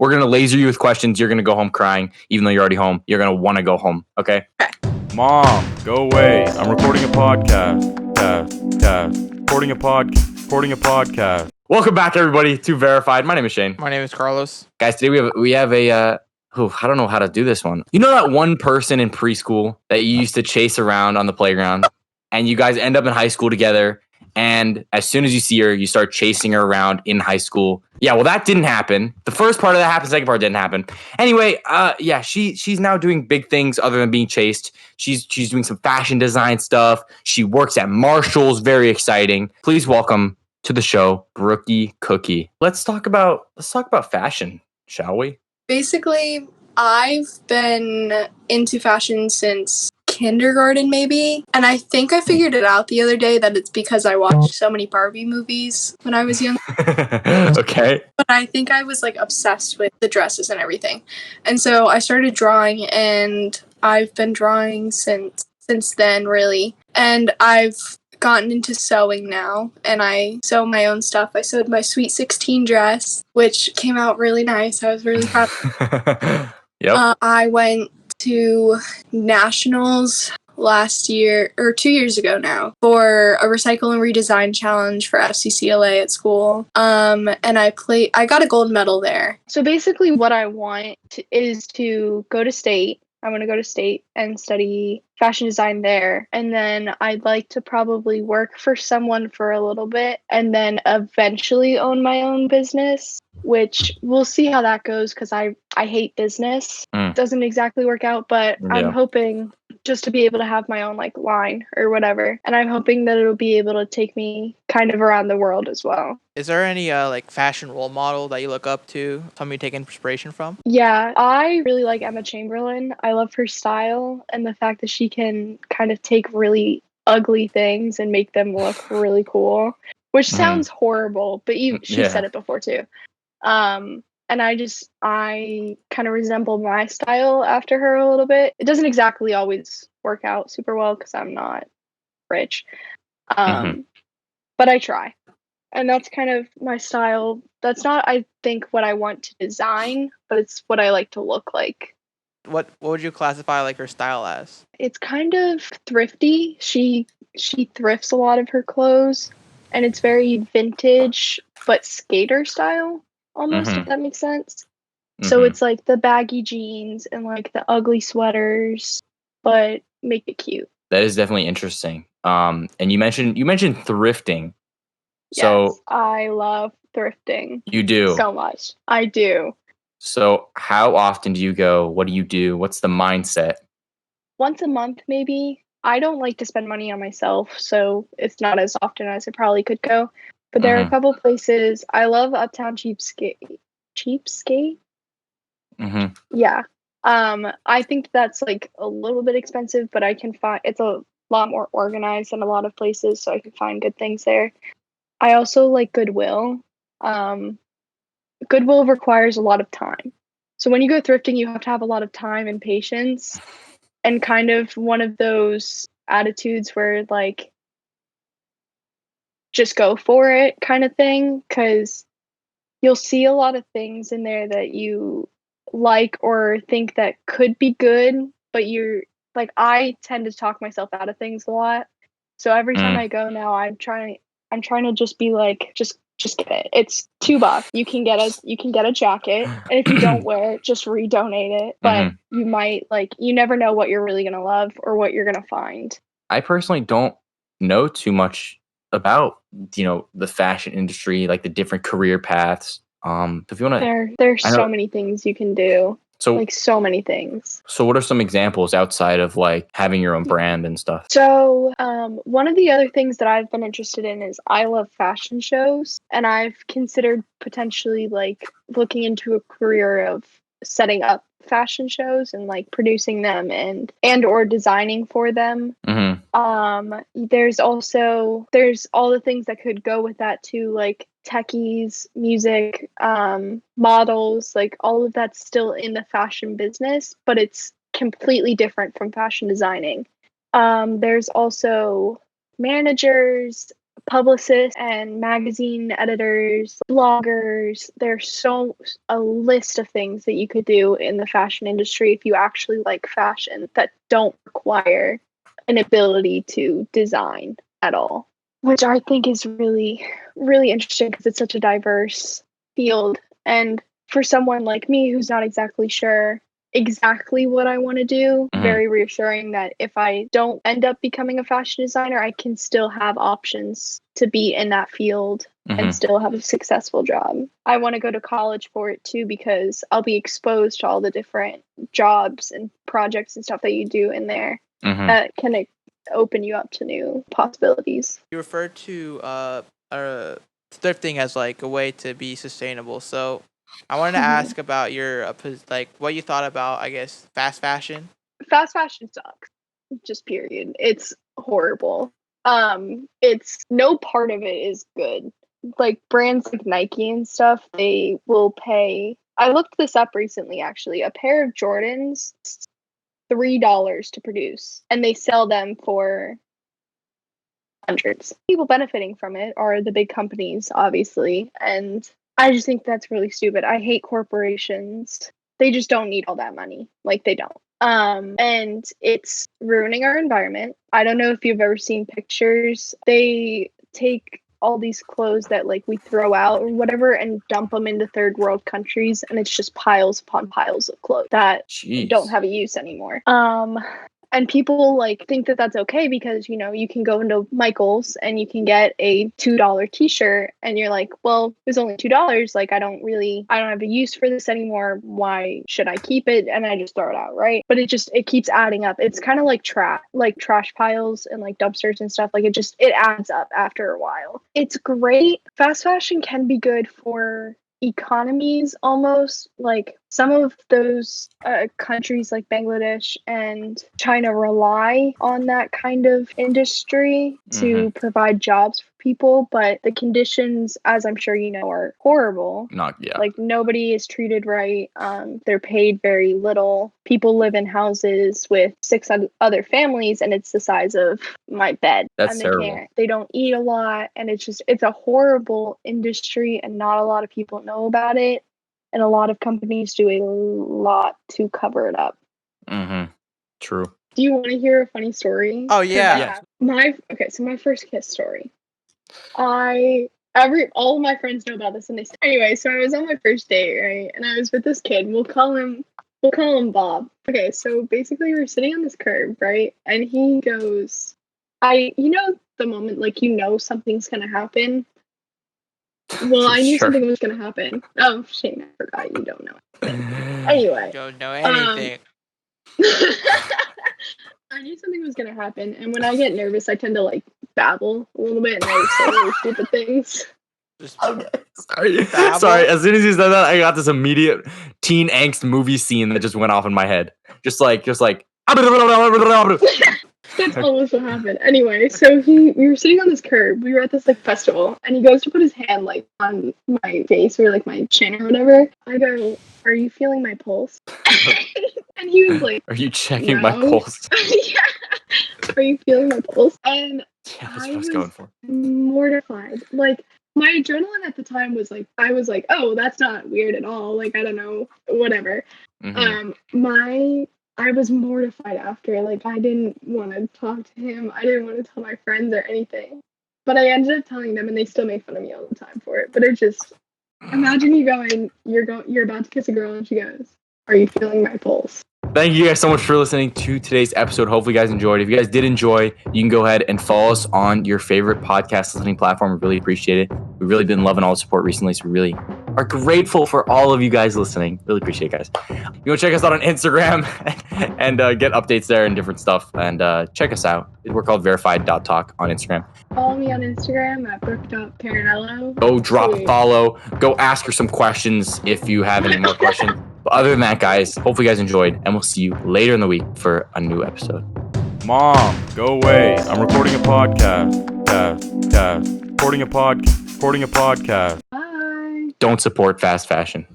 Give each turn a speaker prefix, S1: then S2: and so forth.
S1: We're going to laser you with questions. You're going to go home crying, even though you're already home. You're going to want to go home, okay?
S2: Okay.
S3: Mom, go away. I'm recording a podcast. Recording a podcast.
S1: Welcome back, everybody, to Verified. My name is Shane.
S2: My name is Carlos.
S1: Guys, today we have a, I don't know how to do this one. You know that one person in preschool that you used to chase around on the playground, and you guys end up in high school together, and as soon as you see her, you start chasing her around in high school. Yeah, well, that didn't happen. The first part of that happened. The second part didn't happen. Anyway, she's now doing big things other than being chased. She's doing some fashion design stuff. She works at Marshall's. Very exciting. Please welcome to the show, Brookie Cookie. Let's talk about fashion, shall we?
S4: Basically, I've been into fashion since kindergarten, maybe. And I think I figured it out the other day that it's because I watched so many Barbie movies when I was young.
S1: Okay.
S4: But I think I was like obsessed with the dresses and everything. And so I started drawing, and I've been drawing since then, really. And I've gotten into sewing now, and I sew my own stuff. I sewed my Sweet 16 dress, which came out really nice. I was really proud.
S1: Yep.
S4: I went to nationals last year, or 2 years ago now, for a recycle and redesign challenge for FCCLA at school. And I got a gold medal there. So basically what I want is to go to state. I want to go to state and study fashion design there. And then I'd like to probably work for someone for a little bit and then eventually own my own business, which we'll see how that goes because I hate business. Doesn't exactly work out, but yeah. I'm hoping just to be able to have my own like line or whatever. And I'm hoping that it'll be able to take me kind of around the world as well.
S2: Is there any like fashion role model that you look up to? Somebody you take inspiration from?
S4: Yeah, I really like Emma Chamberlain. I love her style and the fact that she can kind of take really ugly things and make them look really cool, which sounds horrible, but she said it before too. And I kind of resemble my style after her a little bit. It doesn't exactly always work out super well because I'm not rich. But I try. And that's kind of my style. That's not, I think, what I want to design, but it's what I like to look like.
S2: What would you classify like her style as? It's
S4: kind of thrifty. She thrifts a lot of her clothes, and it's very vintage, but skater style. Almost, if that makes sense. So it's like the baggy jeans and like the ugly sweaters, but make it cute.
S1: That is definitely interesting. And you mentioned thrifting.
S4: Yes, so I love thrifting.
S1: You do?
S4: So much. I do.
S1: So how often do you go? What do you do? What's the mindset?
S4: Once a month, maybe. I don't like to spend money on myself, so it's not as often as I probably could go. But there are a couple places. I love Uptown Cheapskate. Cheapskate? Yeah. I think that's like a little bit expensive, but I can find it's a lot more organized than a lot of places, so I can find good things there. I also like Goodwill. Goodwill requires a lot of time. So when you go thrifting, you have to have a lot of time and patience, and kind of one of those attitudes where like just go for it kind of thing, because you'll see a lot of things in there that you like or think that could be good, but you're like, I tend to talk myself out of things a lot. So every time I go now, I'm trying to just be like, just get it. It's $2. You can get a jacket, and if you don't wear it, just redonate it. But you might you never know what you're really gonna love or what you're gonna find.
S1: I personally don't know too much about the fashion industry, like the different career paths. If you want to,
S4: there's so many things you can do.
S1: So
S4: like so many things.
S1: So what are some examples outside of like having your own brand and stuff?
S4: So one of the other things that I've been interested in is I love fashion shows, and I've considered potentially like looking into a career of setting up fashion shows and like producing them and or designing for them. There's all the things that could go with that too, like techies, music, models, like all of that's still in the fashion business, but it's completely different from fashion designing. There's also managers, publicists and magazine editors, bloggers. There's a list of things that you could do in the fashion industry if you actually like fashion that don't require an ability to design at all, which I think is really, really interesting because it's such a diverse field. And for someone like me who's not exactly sure exactly what I want to do, very reassuring that if I don't end up becoming a fashion designer, I can still have options to be in that field and still have a successful job. I want to go to college for it too because I'll be exposed to all the different jobs and projects and stuff that you do in there that can open you up to new possibilities.
S2: You referred to thrifting as like a way to be sustainable. So I wanted to ask about your like what you thought about, I guess, fast fashion.
S4: Fast fashion sucks. Just period. It's horrible. It's no part of it is good. Like brands like Nike and stuff, they will pay. I looked this up recently actually. A pair of Jordans, $3 to produce, and they sell them for hundreds. People benefiting from it are the big companies, obviously, and I just think that's really stupid. I hate corporations. They just don't need all that money. Like, they don't. And it's ruining our environment. I don't know if you've ever seen pictures. They take all these clothes that like we throw out or whatever and dump them into third world countries, and it's just piles upon piles of clothes that don't have a use anymore. And people like think that that's okay because, you know, you can go into Michael's and you can get a $2 t-shirt and you're like, well, it's only $2. Like, I don't have a use for this anymore. Why should I keep it? And I just throw it out. Right. But it keeps adding up. It's kind of like trash piles and like dumpsters and stuff. Like it adds up after a while. It's great. Fast fashion can be good for economies almost. Like some of those countries like Bangladesh and China rely on that kind of industry to provide jobs for people, but the conditions, as I'm sure you know, are horrible. Like nobody is treated right. They're paid very little. People live in houses with 6 other families and it's the size of my bed.
S1: That's
S4: and
S1: terrible.
S4: They don't eat a lot, and it's a horrible industry and not a lot of people know about it. And a lot of companies do a lot to cover it up.
S1: True.
S4: Do you want to hear a funny story?
S2: Oh yeah.
S4: My first kiss story. All of my friends know about this, and anyway. So I was on my first date, right? And I was with this kid. We'll call him Bob. Okay, so basically we're sitting on this curb, right? And he goes, you know the moment like you know something's gonna happen. Well, I knew something was going to happen. Oh, shame, I forgot you don't know it. Anyway.
S2: Don't know anything.
S4: I knew something was going to happen, and when I get nervous, I tend to, like, babble a little bit, and I say really stupid things.
S1: Sorry, as soon as you said that, I got this immediate teen angst movie scene that just went off in my head. Just like
S4: That's almost what happened. Anyway, so we were sitting on this curb. We were at this like festival, and he goes to put his hand like on my face or like my chin or whatever. I go, "Are you feeling my pulse?" And he was like,
S1: "Are you checking
S4: no.
S1: my pulse?"
S4: Yeah. Are you feeling my pulse? And
S1: yeah, that's what I was going for.
S4: Mortified. Like my adrenaline at the time was like, I was like, "Oh, that's not weird at all." Like I don't know, whatever. I was mortified after. Like, I didn't want to talk to him. I didn't want to tell my friends or anything. But I ended up telling them, and they still make fun of me all the time for it. But it just, imagine you're about to kiss a girl, and she goes, "Are you feeling my pulse?"
S1: Thank you guys so much for listening to today's episode. Hopefully you guys enjoyed. If you guys did enjoy, you can go ahead and follow us on your favorite podcast listening platform. We really appreciate it. We've really been loving all the support recently, so we really are grateful for all of you guys listening. Really appreciate it, guys. You go check us out on Instagram and get updates there and different stuff. And check us out. We're called verified.talk on Instagram.
S4: Follow me on Instagram at brooke.parinello.
S1: Go drop a follow. Go ask her some questions if you have any more questions. But other than that, guys, hopefully you guys enjoyed, and we'll see you later in the week for a new episode.
S3: Mom, go away. I'm recording a podcast. Recording a podcast.
S4: Bye.
S1: Don't support fast fashion.